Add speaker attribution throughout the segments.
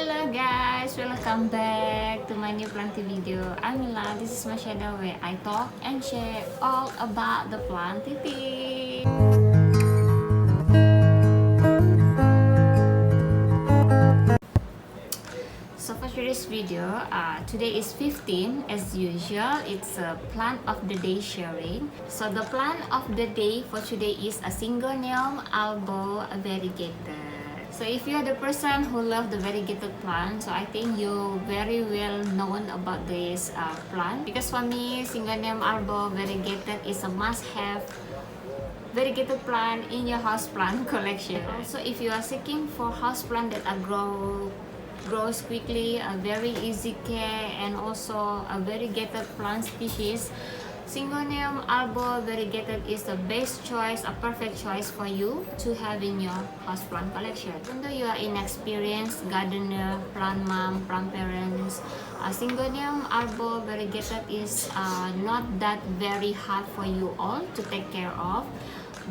Speaker 1: Hello guys, welcome back to my new planting video. I'm Mila. This is my channel where I talk and share all about the planting things. So for today's video, today is 15 as usual. It's a plant of the day sharing. So the plant of the day for today is a Syngonium Albo Variegata. So if you are the person who love the variegated plant, so I think you're very well known about this plant, because for me Syngonium Albo Variegated is a must-have variegated plant in your house plant collection. Also, if you are seeking for house plant that are grows quickly, a very easy care, and also a variegated plant species, Syngonium Albo Variegata is the best choice, a perfect choice for you to have in your houseplant collection. Even though you are inexperienced gardener, plant mom, plant parents, Syngonium Albo Variegata is not that very hard for you all to take care of.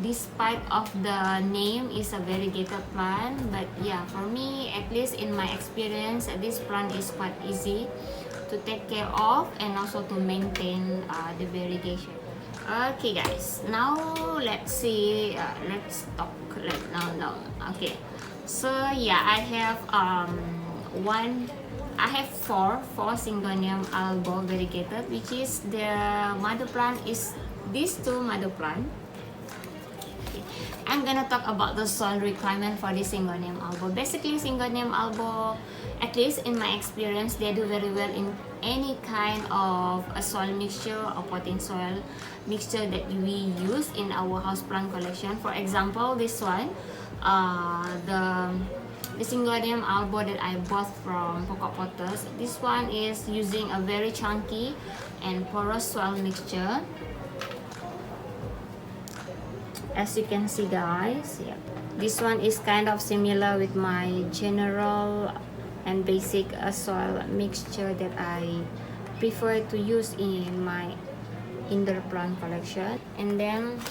Speaker 1: Despite of the name is a variegated plant, but yeah, for me, at least in my experience, this plant is quite easy to take care of and also to maintain the variegation. Okay guys, now let's see, let's talk right now. Okay, so yeah, I have four Syngonium Albo Variegated, which is the mother plant is these two mother plant. I'm gonna talk about the soil requirement for the Syngonium Albo. Basically, Syngonium Albo, at least in my experience, they do very well in any kind of a soil mixture or potting soil mixture that we use in our houseplant collection. For example, this one, the Syngonium Albo that I bought from Pokok Potters. This one is using a very chunky and porous soil mixture. As you can see guys, yeah, this one is kind of similar with my general and basic soil mixture that I prefer to use in my indoor plant collection. And then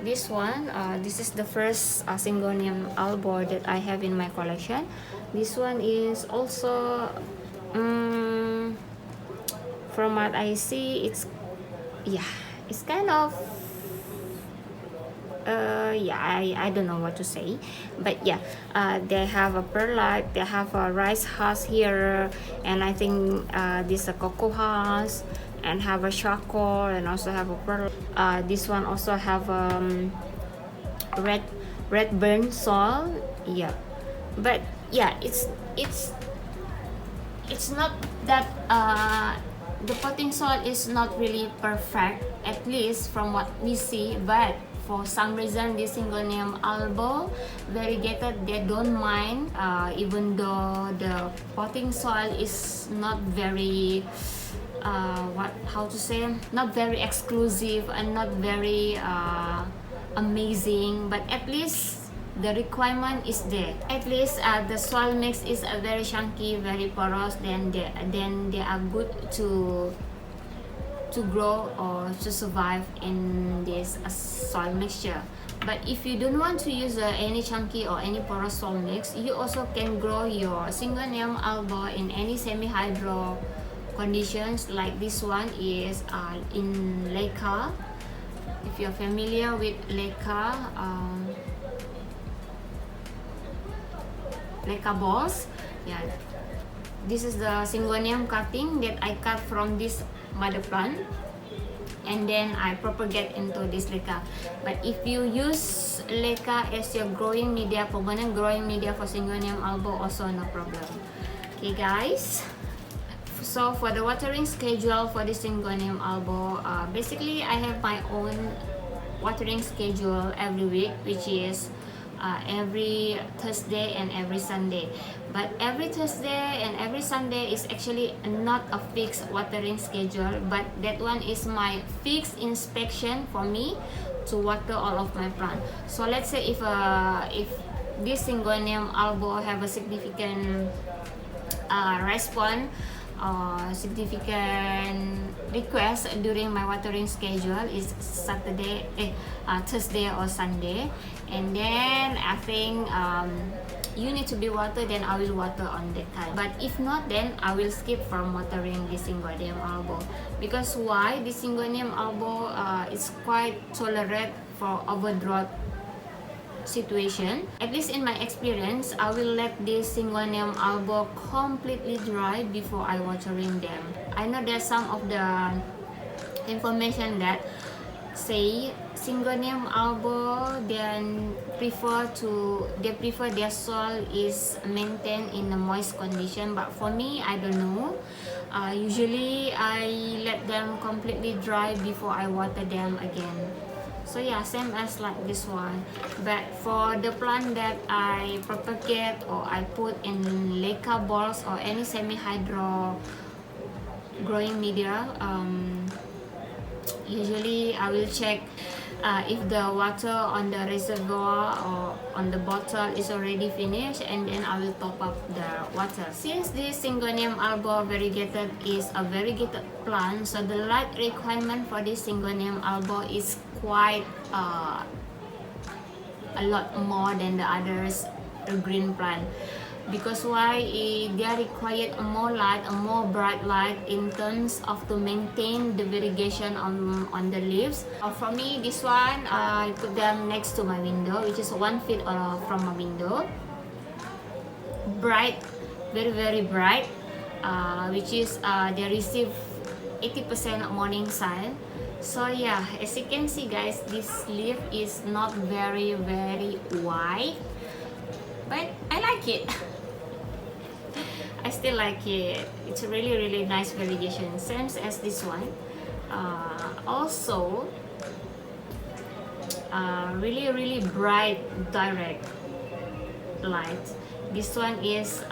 Speaker 1: this one, this is the first Syngonium Albo that I have in my collection. This one is also from what I see, it's kind of I don't know what to say, but yeah, they have a perlite, they have a rice husk here, and I think this a cocoa husk, and have a charcoal, and also have a pearl. This one also have red burn soil, yeah, but yeah, it's not that the potting soil is not really perfect, at least from what we see, but for some reason this Syngonium Albo Variegated, they don't mind, even though the potting soil is not very not very exclusive and not very amazing, but at least the requirement is there. At least the soil mix is very chunky, very porous, then they are good to grow or to survive in this soil mixture. But if you don't want to use any chunky or any porous soil mix, you also can grow your Syngonium Albo in any semi-hydro conditions, like this one is in leca. If you're familiar with leca balls, yeah, this is the Syngonium cutting that I cut from this mother plant, and then I propagate into this leca. But if you use leca as your growing media, permanent growing media for Syngonium Albo, also no problem. Okay guys, so for the watering schedule for the Syngonium Albo, basically I have my own watering schedule every week, which is every Thursday and every Sunday. But every Thursday and every Sunday is actually not a fixed watering schedule, but that one is my fixed inspection for me to water all of my plant. So let's say if this Syngonium Albo have a significant response, significant request during my watering schedule is Thursday or Sunday, and then I think you need to be watered, then I will water on that time. But if not, then I will skip from watering the Syngonium Albo. Because why? The Syngonium Albo is quite tolerant for overdrought situation. At least in my experience, I will let this Syngonium Albo completely dry before I watering them. I know there's some of the information that say Syngonium Albo then prefer their soil is maintained in a moist condition, but for me, I don't know. Usually I let them completely dry before I water them again. So yeah, same as like this one. But for the plant that I propagate or I put in leca balls or any semi-hydro growing media, usually I will check if the water on the reservoir or on the bottle is already finished, and then I will top up the water. Since this Syngonium Albo Variegated is a variegated plant, so the light requirement for this Syngonium Albo is quite a lot more than the others green plant. Because why? They are required a more light, a more bright light in terms of to maintain the variegation on the leaves. For me, this one, I put them next to my window, which is 1 feet from my window. Bright, very very bright, which is they receive 80% morning sun. So yeah, as you can see guys, this leaf is not very very wide, but I like it. I still like it. It's a really really nice variegation, same as this one. Also really really bright direct light. This one is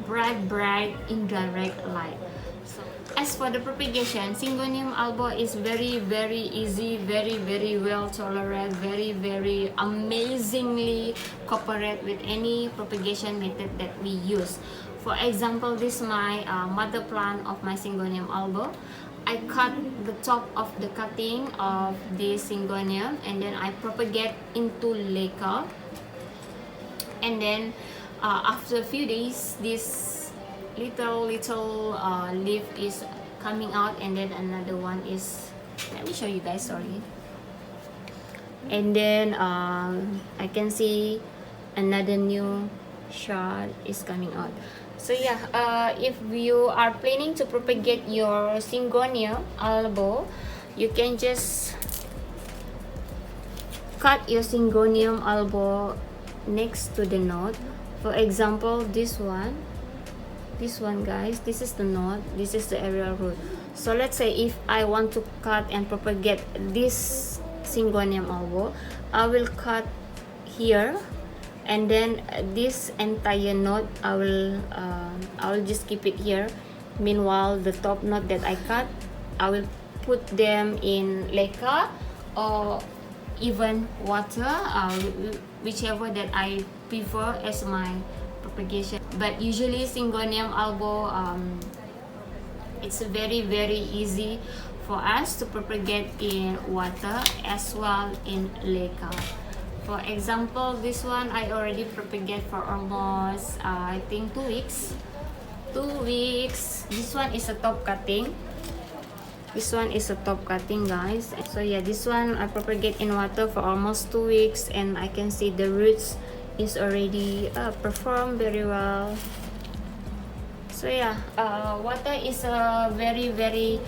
Speaker 1: bright indirect light. So as for the propagation, Syngonium Albo is very very easy, very very well tolerated, very very amazingly cooperate with any propagation method that we use. For example, this is my mother plant of my Syngonium Albo. I cut the top of the cutting of the Syngonium and then I propagate into leca. And then after a few days, this little leaf is coming out, and then another one is, let me show you guys, sorry. And then I can see another new shot is coming out. So yeah, if you are planning to propagate your Syngonium Albo, you can just cut your Syngonium Albo next to the node. For example, this one guys, this is the node, this is the aerial root. So let's say if I want to cut and propagate this Syngonium Albo, I will cut here, and then this entire node I will just keep it here. Meanwhile, the top node that I cut, I will put them in leca or even water, whichever that I prefer as my propagation. But usually Syngonium Albo, it's very very easy for us to propagate in water as well in leca. For example, this one I already propagate for almost I think 2 weeks. This one is a top cutting. This one is a top cutting, guys. So yeah, this one I propagate in water for almost 2 weeks, and I can see the roots is already perform very well. So yeah, water is a very very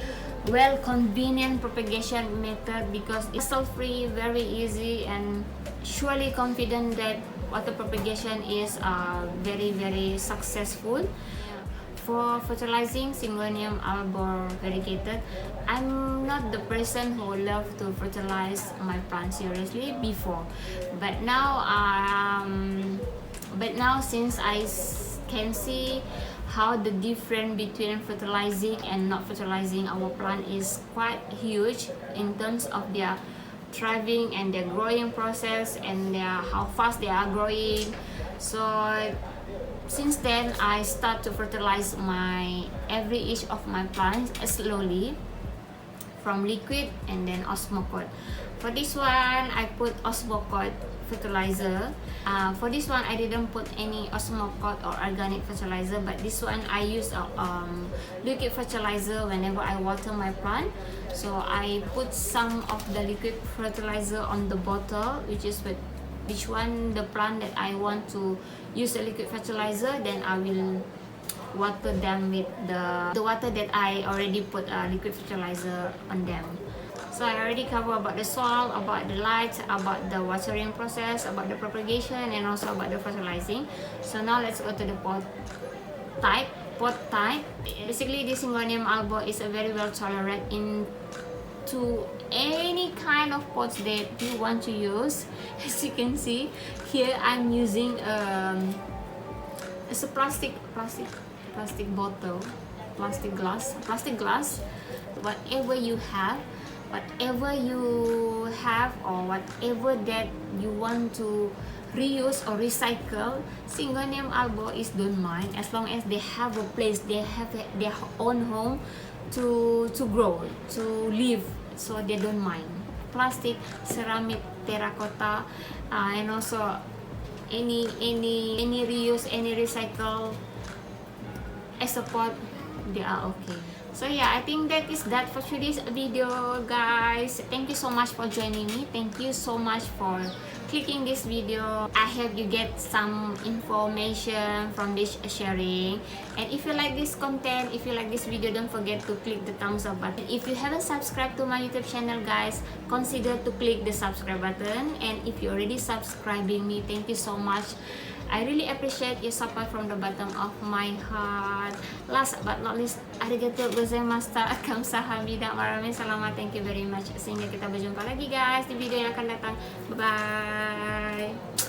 Speaker 1: well convenient propagation method because it's so free, very easy, and surely confident that water propagation is very very successful. For fertilizing Syngonium Albo Variegata, I'm not the person who love to fertilize my plants seriously before, but now since I can see how the difference between fertilizing and not fertilizing our plant is quite huge in terms of their thriving and their growing process and how fast they are growing. So since then I start to fertilize each of my plants slowly. from liquid and then osmocote. For this one, I put osmocote fertilizer. For this one, I didn't put any osmocote or organic fertilizer, but this one I use liquid fertilizer whenever I water my plant. So I put some of the liquid fertilizer on the bottle, which is with which one the plant that I want to use the liquid fertilizer, then I will water them with the water that I already put liquid fertilizer on them. So I already covered about the soil, about the light, about the watering process, about the propagation, and also about the fertilizing. So now let's go to the pot type. Basically, this Syngonium Albo is a very well tolerant into any kind of pots that you want to use. As you can see here, I'm using it's a plastic bottle, plastic glass, whatever you have, or whatever that you want to reuse or recycle. Syngonium Albo is don't mind, as long as they have a place, they have their own home to grow, to live, so they don't mind. Plastic, ceramic, terracotta, and also any reuse, any recycle as a pot, they are okay. So yeah, I think that is that for today's video, guys. Thank you so much for joining me. Thank you so much for clicking this video. I hope you get some information from this sharing. And if you like this content, if you like this video, don't forget to click the thumbs up button. If you haven't subscribed to my YouTube channel, guys, consider to click the subscribe button. And if you're already subscribing me, thank you so much. I really appreciate your support from the bottom of my heart. Last but not least, arigatou gozaimashita, kamsahamnida, maraming salamat, thank you very much. Sehingga kita berjumpa lagi, guys, di video yang akan datang. Bye bye.